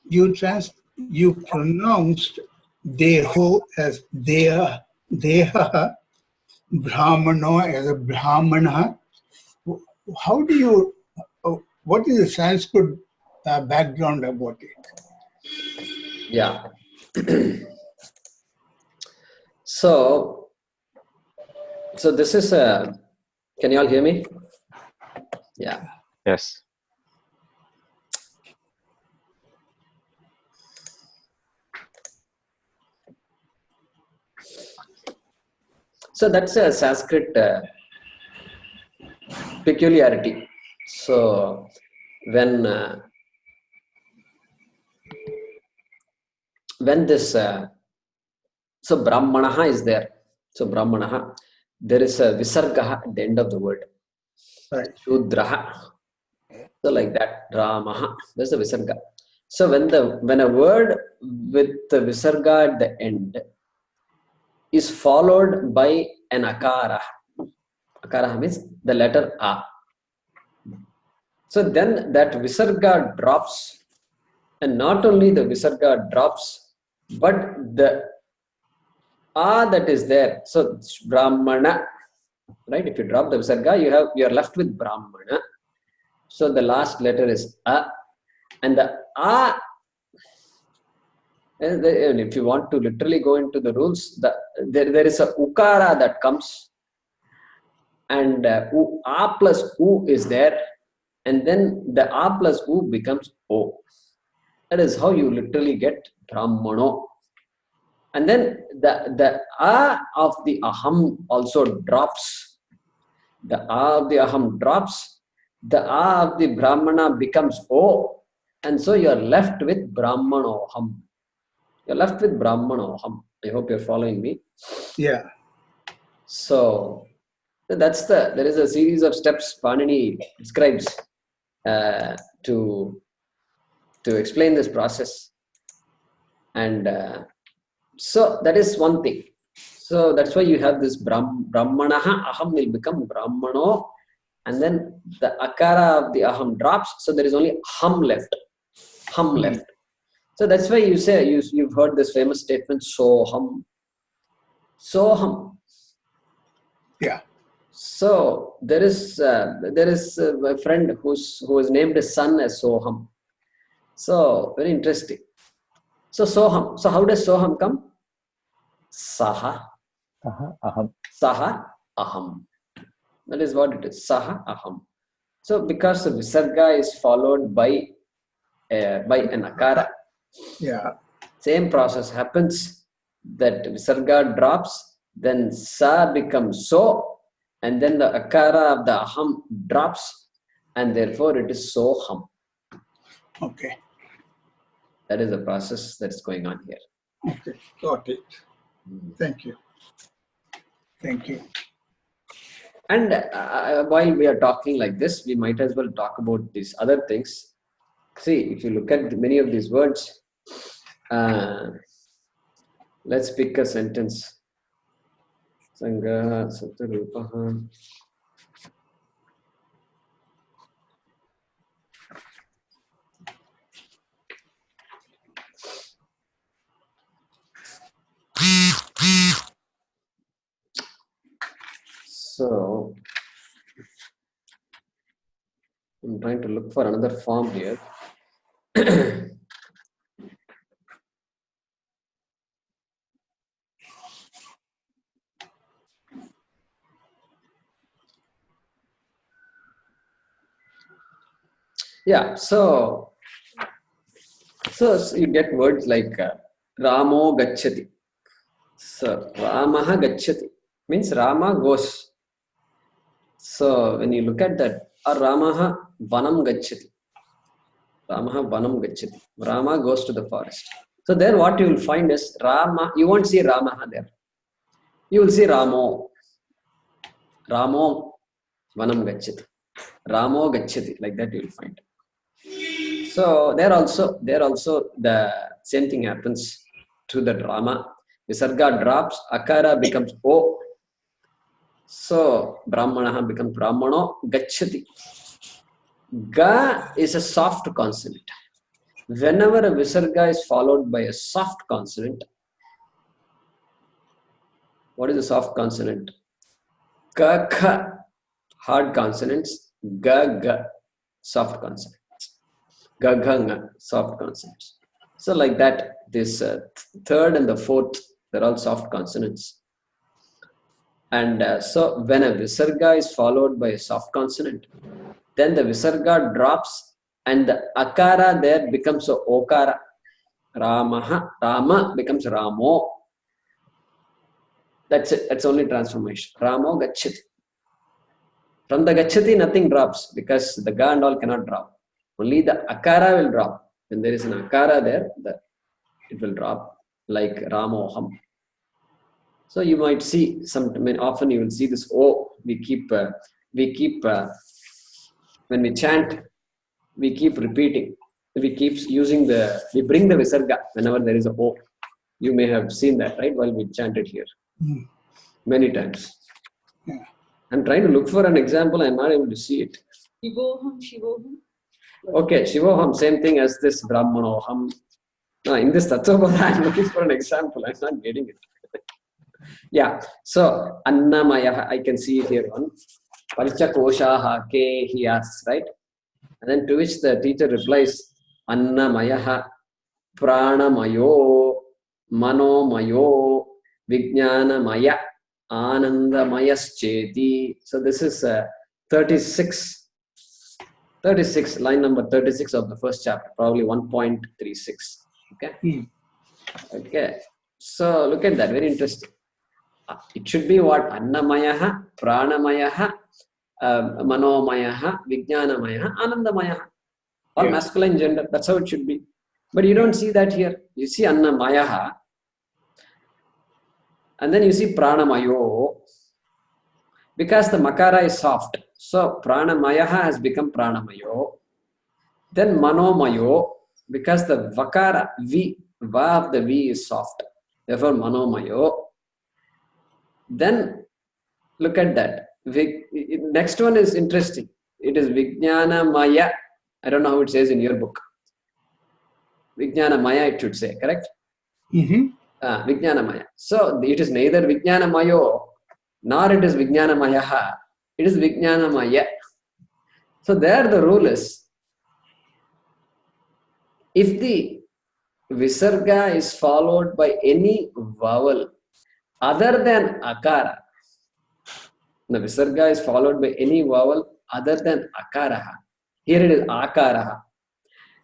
you pronounced deho as deha, deha, brahmano as a brahmana. How do you, what is the Sanskrit background about it? Yeah. So this is a, can you all hear me? Yeah. Yes. So that's a Sanskrit peculiarity. So when this so brahmanaha is there. So brahmanaha, there is a visargaha at the end of the word. Right. Shudraha. So like that, Ramaha. There's the visarga. So when a word with the visarga at the end is followed by an akara. Akara means the letter A. So then that visarga drops, and not only the visarga drops, but the A that is there. So Brahmana, right? If you drop the visarga, you are left with Brahmana. So the last letter is A, and the A. And if you want to literally go into the rules, there is a ukara that comes, and A plus U is there, and then the A plus U becomes O. That is how you literally get Brahmano. And then the A of the Aham also drops. The A of the Aham drops. The A of the Brahmana becomes O. And so you are left with Brahmanoham. You're left with Brahmanoham. I hope you're following me. Yeah. So there is a series of steps Panini describes to explain this process. And so that is one thing. So that's why you have this Brahmanaha, Aham will become Brahmano, and then the Akara of the Aham drops, so there is only Hum left. Hum left. So that's why you say, you've heard this famous statement, Soham. Soham. Yeah. So there is a friend who has named his son as Soham. So very interesting. So Soham. So how does Soham come? Saha. Aham. Saha Aham. That is what it is. Saha Aham. So because the visarga is followed by an akara. Yeah. Same process happens. That visarga drops, then sa becomes so, and then the akara of the aham drops, and therefore it is soham. Okay. That is the process that's going on here. Okay, got it. Thank you. Thank you. And while we are talking like this, we might as well talk about these other things. See, if you look at many of these words, let's pick a sentence. Sangha Satarupaha. So I'm trying to look for another form here. Yeah, so you get words like Ramo Gacchati. So Ramaha Gacchati means Rama goes. So when you look at that, Ramaha Vanam Gacchati. Ramaha Vanam Gacchati. Rama goes to the forest. So there what you will find is Rama, you won't see Ramaha there. You will see Ramo. Ramo Vanam Gacchati. Ramo Gacchati. Like that you will find. So there also the same thing happens to the drama. Visarga drops, Akara becomes O. So Brahmanaha becomes Brahmano Gacchati. Ga is a soft consonant. whenever a visarga is followed by a soft consonant, what is a soft consonant? Ka, kha, hard consonants, ga, ga, soft consonants, ga, ga, nga, soft consonants. So like that, this third and the fourth, they're all soft consonants. And so when a visarga is followed by a soft consonant, then the visarga drops and the akara there becomes a okara. Ramaha, Rama becomes Ramo. That's it. That's only transformation. Ramo gacchati. From the gacchati, nothing drops because the ga and all cannot drop. Only the akara will drop. When there is an akara there, it will drop like Ramoham. So you might see often you will see this O. We keep when we chant, we keep repeating. We bring the visarga whenever there is a O. You may have seen that, right? While we chanted here many times. Yeah. I'm trying to look for an example. I'm not able to see it. Shivoham. Okay, Shivoham, same thing as this Brahmanoham. No, in this Tattvabodha, I'm looking for an example. I'm not getting it. Yeah, so Annamaya, I can see it here. One. Palchakoshaha ke, he asks, right? And then to which the teacher replies, Annamaya, Pranamayo, Manomayo, Vijnanamaya, Anandamayascheti. So this is 36, line number 36 of the first chapter, probably 1.36. Okay. Okay. So look at that, very interesting. It should be what? Annamayaha, Pranamayaha, Manomayaha, Vijnanamayaha, Anandamayaha. Or masculine gender. That's how it should be. But you don't see that here. You see Annamayaha. And then you see Pranamayo. Because the Makara is soft. So Pranamayaha has become Pranamayo. Then Manomayo. Because the Vakara, Va of the V is soft. Therefore Manomayo. Then look at that. Next one is interesting. It is Vijnana Maya. I don't know how it says in your book. Vijnana Maya it should say, correct? Vijnana Maya. So it is neither Vijnana Mayo nor it is Vijnana Mayaha. It is Vijnana Maya. So there the rule is, if the visarga is followed by any vowel other than akara, the visarga is followed by any vowel other than akaraha. Here it is akaraha.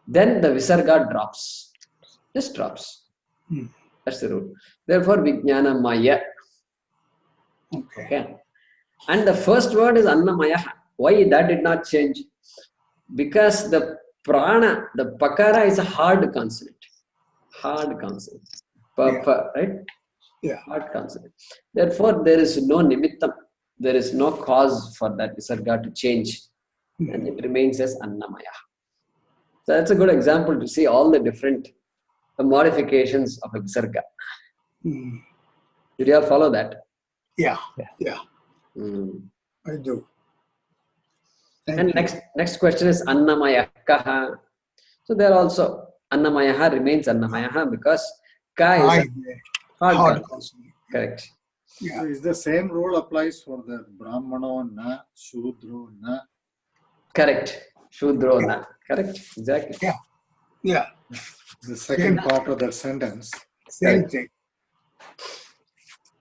Then the visarga drops. Just drops. That's the rule. Therefore, Vijnana Maya. Okay. And the first word is Annamayaha. Why that did not change? Because the prana, the pakara is a hard consonant. Hard consonant. Right? Yeah. Hard consonant. Therefore, there is no nimittam. There is no cause for that visarga to change. And it remains as Annamaya. So that's a good example to see all the different modifications of a visarga. Did you all follow that? Yeah. Mm. I do. And next question is Annamaya Kaha. So there also Annamayaha remains Annamayaha because Ka is a hard consonant. Correct. Yeah. So is the same rule applies for the Brahmano na, Shudro na? Correct. Shudro na. Correct. Exactly. Yeah. The second part of that sentence. Same thing.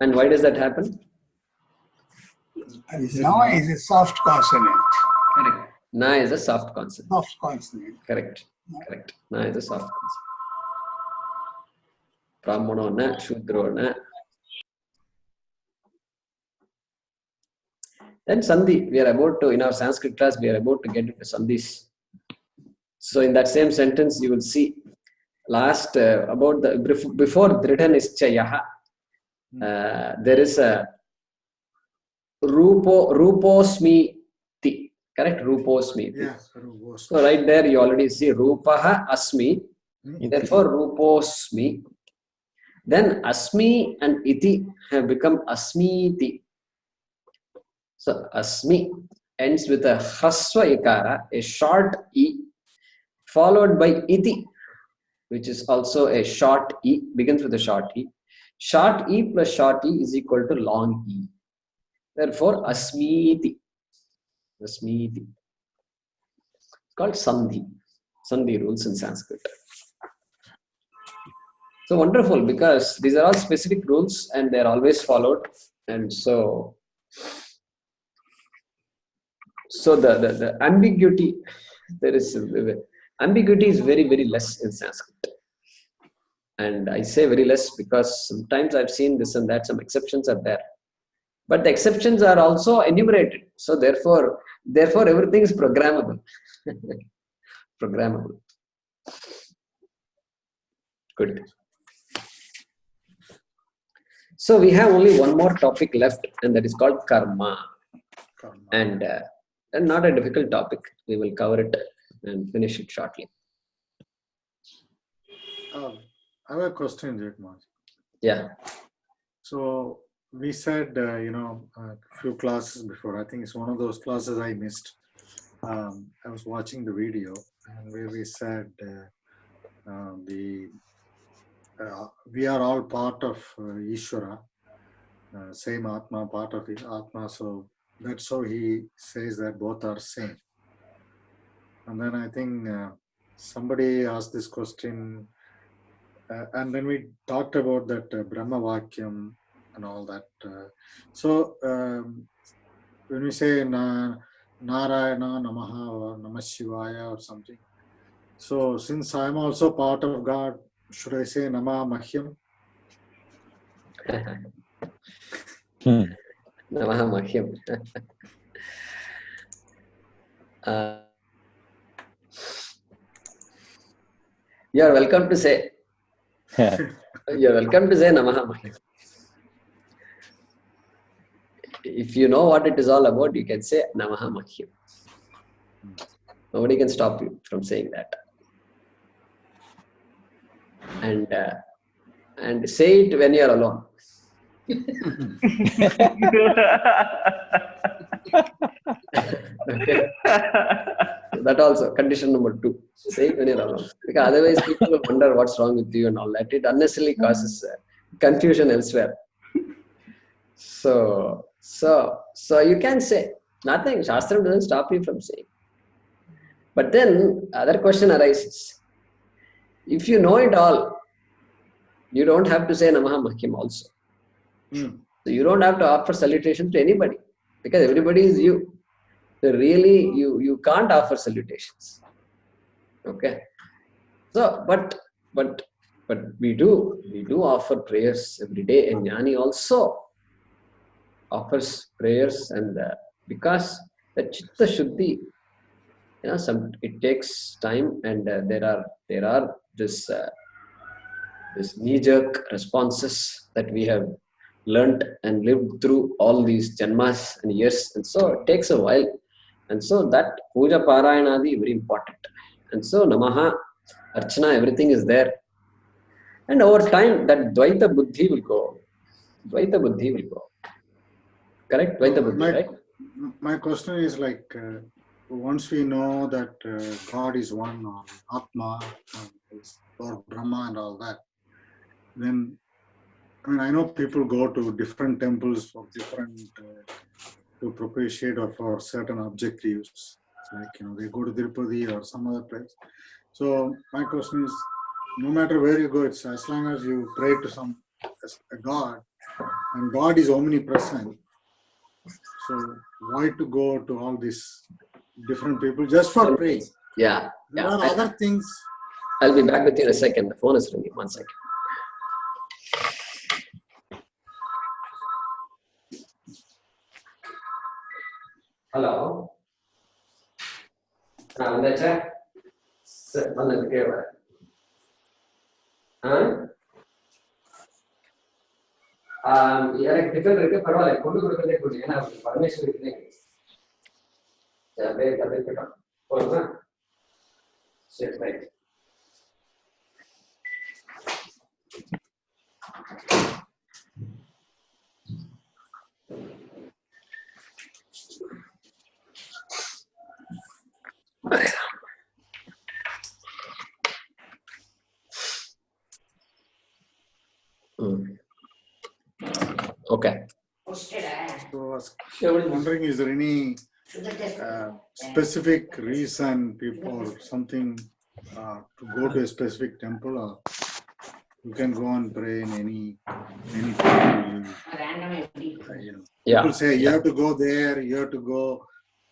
And why does that happen? Now is a soft consonant. Correct. Na is a soft consonant. Soft consonant. Correct. Correct. Na is a soft consonant. Brahmano na, Shudro na. Then Sandhi, we are about to, in our Sanskrit class, we are about to get into Sandhis. So in that same sentence, you will see last about the, before Dridha Nischayaha, there is a Ruposmi Ti. Correct? Ruposmi. Yeah. So right there, you already see Rupaha Asmi. Therefore, Ruposmi. Then Asmi and Iti have become Asmiti. So Asmi ends with a Haswa Ikara, a short E, followed by Iti, which is also a short E, begins with a short E. Short E plus short E is equal to long E. Therefore, asmiti. Asmiti. It's called Sandhi. Sandhi rules in Sanskrit. So wonderful, because these are all specific rules and they're always followed. And so the ambiguity, there is ambiguity is very, very less in Sanskrit. And I say very less because sometimes I've seen this and that, some exceptions are there. But the exceptions are also enumerated. So therefore everything is programmable. Programmable. Good. So we have only one more topic left, and that is called karma. And not a difficult topic. We will cover it and finish it shortly. I have a question, Jackman. Yeah. So we said, a few classes before, I think it's one of those classes I missed. I was watching the video and where we said we are all part of Ishvara, same Atma, part of his Atma. So that's how he says that both are same. And then I think somebody asked this question, and then we talked about that Brahma Vakyam and all that. So when we say Narayana Namaha or Namah Shivaya or something, so since I am also part of God, should I say Namah Mahyam? Namaha Mahyam. You are welcome to say. You are welcome to say Namaha Mahyam. If you know what it is all about, you can say Namaha Mahyam. Nobody can stop you from saying that. And say it when you are alone. Okay. That also, condition number 2. Say it when you're alone. Because otherwise people will wonder what's wrong with you and all that. It unnecessarily causes confusion elsewhere. So you can say nothing. Shastra doesn't stop you from saying. But then other question arises. If you know it all, you don't have to say Namaha Mahyam also. So you don't have to offer salutation to anybody because everybody is you. So really, you can't offer salutations. Okay. So, but we do offer prayers every day, and Jnani also offers prayers, and because the Chitta Shuddhi, it takes time, and there are this knee-jerk responses that we have learnt and lived through all these janmas and years, and so it takes a while. And so that puja parayanadi very important. And so Namaha, Archana, everything is there. And over time, that Dvaita Buddhi will go. Dvaita Buddhi will go. Correct? Dvaita Buddhi, right? My question is like, once we know that God is one, or Atma, or Brahma and all that, then, I know people go to different temples for different, to propitiate or for certain objectives. Like, they go to Tirupati or some other place. So my question is, no matter where you go, it's as long as you pray to a God, and God is omnipresent. So why to go to all these different people just for praying? Yeah. There are other things. I'll be back with you in a second. The phone is ringing. 1 second. Hello. எனக்கு tiffin இருக்கு, பரவாயில்ல, கொண்டு கொடுக்கறதே கொடு. ஏன்னா பரமேஸ்வரி அப்படியே கற்றுக்கிட்டோம். போதுமா? சரி, right. Okay. So I was wondering, is there any specific reason people or something to go to a specific temple, or you can go and pray in any temple? Yeah. People say you have to go there, you have to go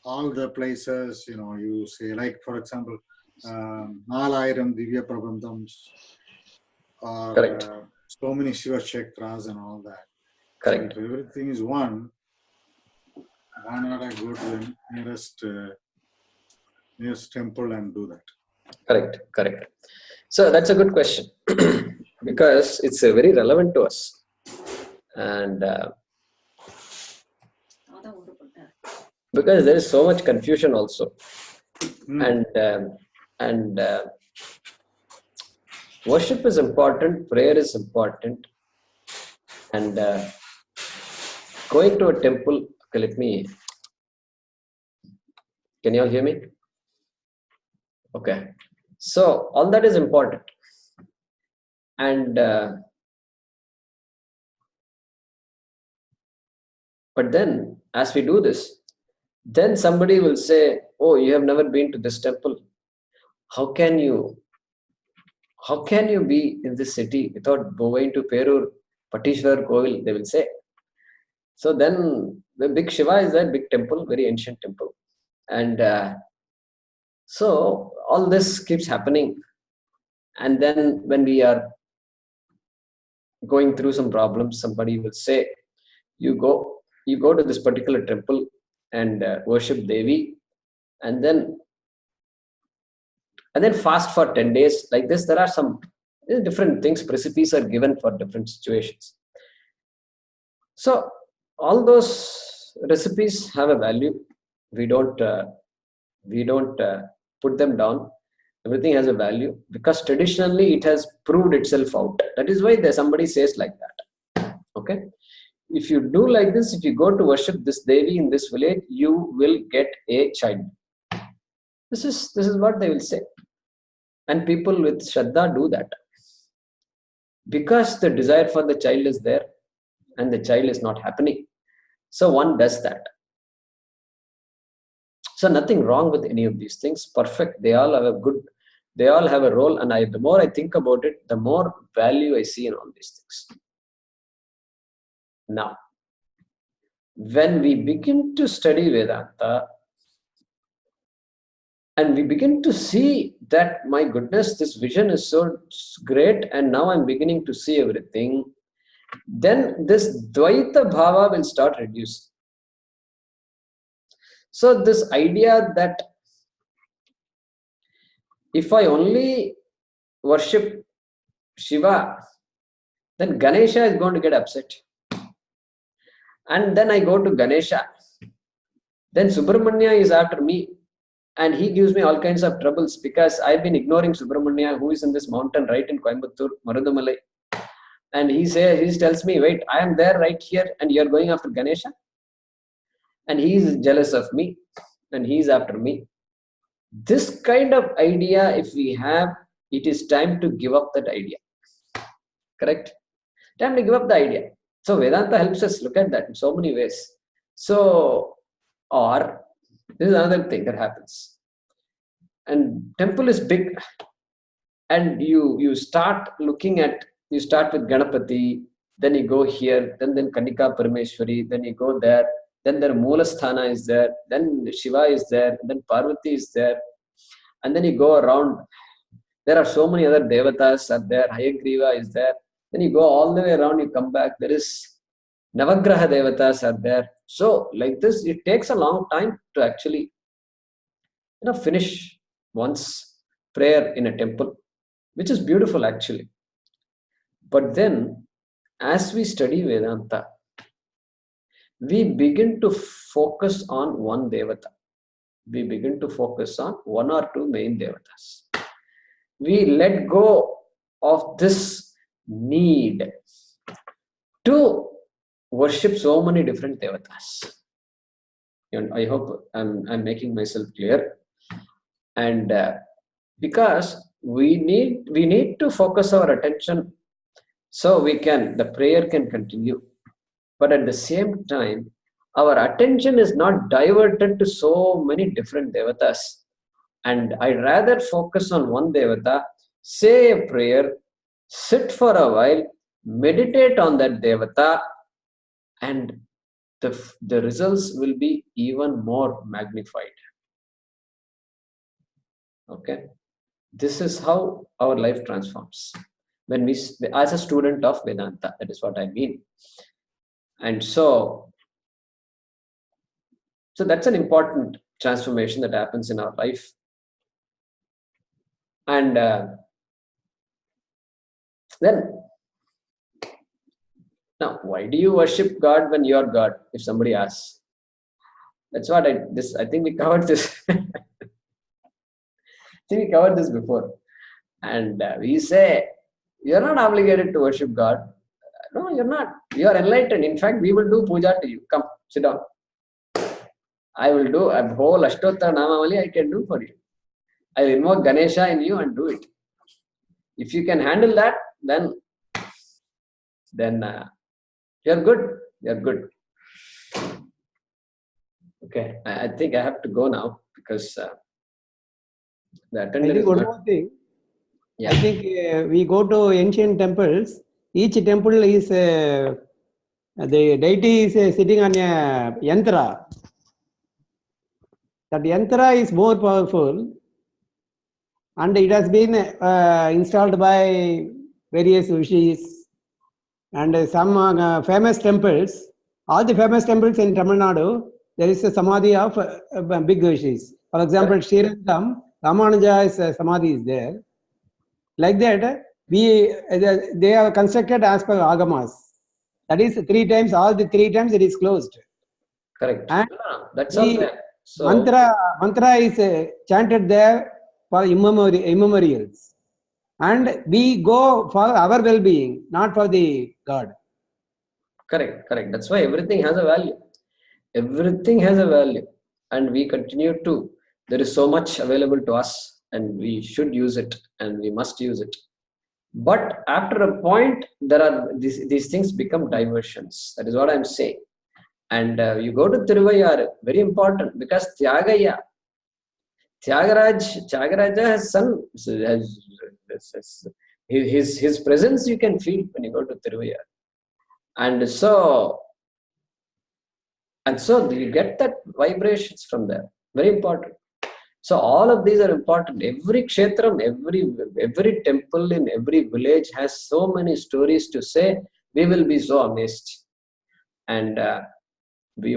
all the places. You say, like, for example, 4000 Divya Prabandhams, or Correct. so many Shiva Chakras and all that. Correct. So if everything is one, why not I go to the nearest temple and do that? Correct. So that's a good question because it's very relevant to us, and because there is so much confusion also, and worship is important, prayer is important, and going to a temple. Okay, can you all hear me? Okay, so all that is important, and but then as we do this, then somebody will say, oh, you have never been to this temple. How can you be in this city without going to Perur, Patishwar Kovil, they will say. So then the big Shiva is there, big temple, very ancient temple. And so all this keeps happening. And then when we are going through some problems, somebody will say, you go to this particular temple and worship Devi, and then fast for 10 days. Like this, there are some different things, recipes are given for different situations. So all those recipes have a value. We don't put them down. Everything has a value because traditionally it has proved itself out. That is why somebody says like that. Okay, if you do like this, if you go to worship this Devi in this village, you will get a child. This is what they will say, and people with Shraddha do that because the desire for the child is there and the child is not happening. So one does that. So nothing wrong with any of these things. Perfect. They all have a role. And the more I think about it, the more value I see in all these things. Now, when we begin to study Vedanta, and we begin to see that, my goodness, this vision is so great, and now I'm beginning to see everything, then this Dvaita Bhava will start reducing. So this idea that if I only worship Shiva, then Ganesha is going to get upset. And then I go to Ganesha. Then Subramanya is after me. And he gives me all kinds of troubles because I've been ignoring Subramanya, who is in this mountain right in Coimbatore, Marudamalai. And he tells me, wait, I am there right here and you're going after Ganesha? And he is jealous of me and he is after me. This kind of idea, if we have, it is time to give up that idea. Correct? Time to give up the idea. So Vedanta helps us look at that in so many ways. So, or this is another thing that happens. And temple is big. And you start looking at, you start with Ganapati, then you go here, then Kanika Parameshwari, then you go there, then their Moolasthana is there, then Shiva is there, then Parvati is there, and then you go around. There are so many other devatas are there, Hayagriva is there, then you go all the way around, you come back, there is Navagraha devatas are there. So like this, it takes a long time to actually finish one's prayer in a temple, which is beautiful actually. But then as we study Vedanta, we begin to focus on one devata. We begin to focus on one or two main devatas. We let go of this need to worship so many different devatas. And I hope I'm making myself clear. And because we need to focus our attention So the prayer can continue. But at the same time, our attention is not diverted to so many different devatas. And I rather focus on one devata, say a prayer, sit for a while, meditate on that devata, and the results will be even more magnified. Okay, this is how our life transforms when we, as a student of Vedanta, that is what I mean. And so that's an important transformation that happens in our life. And then now, why do you worship God when you are God? If somebody asks, that's what I think we covered this. I think we covered this before, and we say you're not obligated to worship God. No, you're not. You are enlightened. In fact, we will do puja to you. Come, sit down. I will do a whole Ashtottara Namavali I can do for you. I will invoke Ganesha in you and do it. If you can handle that, then you're good. You're good. Okay, I think I have to go now because the I attendant think is one not. more thing. Yeah. I think we go to ancient temples. Each temple is the deity is sitting on a yantra. That yantra is more powerful, and it has been installed by various rishis and some famous temples. All the famous temples in Tamil Nadu, there is a samadhi of big rishis. For example, Srirangam, Ramanuja's samadhi is there. Like that, they have constructed as per agamas. That is all the three times it is closed. Correct. And that's all there. So mantra is chanted there for immemorials. And we go for our well-being, not for the God. correct. That's why everything has a value. Everything has a value, and we continue to. There is so much available to us, and we should use it, and we must use it. But after a point, there are these things become diversions. That is what I'm saying. And you go to Tiruvayar, very important, because Tyagaraja has son, his presence you can feel when you go to Tiruvayar. And so you get that vibrations from there. Very important. So all of these are important. Every kshetram, every temple in every village has so many stories to say. We will be so amazed, and we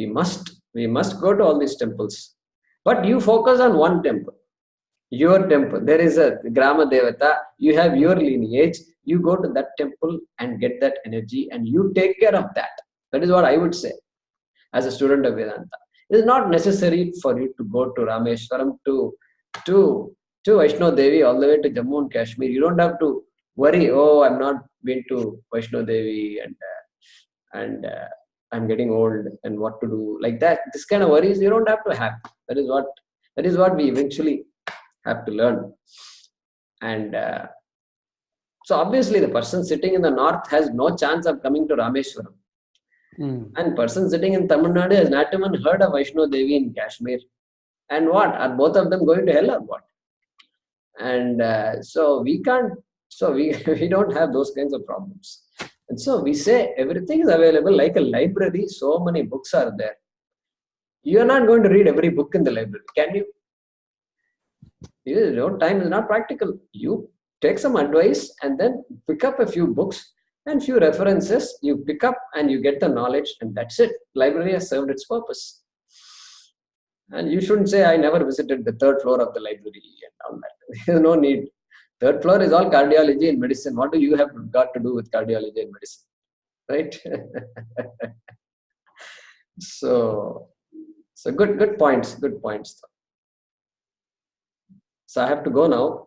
must go to all these temples. But you focus on one temple, your temple. There is a Grama Devata. You have your lineage. You go to that temple and get that energy, and you take care of that. That is what I would say. As a student of Vedanta, it is not necessary for you to go to Rameshwaram to Vaishno Devi all the way to Jammu and Kashmir. You don't have to worry. Oh, I'm not been to Vaishno Devi and I'm getting old and what to do like that. This kind of worries you don't have to have. That is what we eventually have to learn. And so obviously the person sitting in the north has no chance of coming to Rameshwaram. And person sitting in Tamil Nadu has not even heard of Vaishno Devi in Kashmir. And what? Are both of them going to hell or what? And so we can't, so we don't have those kinds of problems. And so we say everything is available like a library. So many books are there. You are not going to read every book in the library, can you? Your time is not practical. You take some advice and then pick up a few books and few references. You pick up and you get the knowledge, and that's it. Library has served its purpose. And you shouldn't say, I never visited the third floor of the library and all that. There's no need. Third floor is all cardiology and medicine. What do you have got to do with cardiology and medicine? Right? So good points. Good points. So I have to go now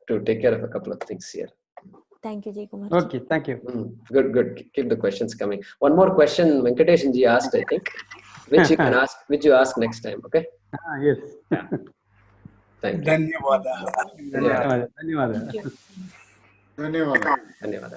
to take care of a couple of things here. Thank you, Jay Kumar. Okay, thank you. Good. Keep the questions coming. One more question Venkateshan ji asked, I think, which you can ask, which you ask next time. Okay. Yes. Yeah. Thank you. ಧನ್ಯವಾದ. ಧನ್ಯವಾದ. ಧನ್ಯವಾದ. Thank you. ಧನ್ಯವಾದ. ಧನ್ಯವಾದ.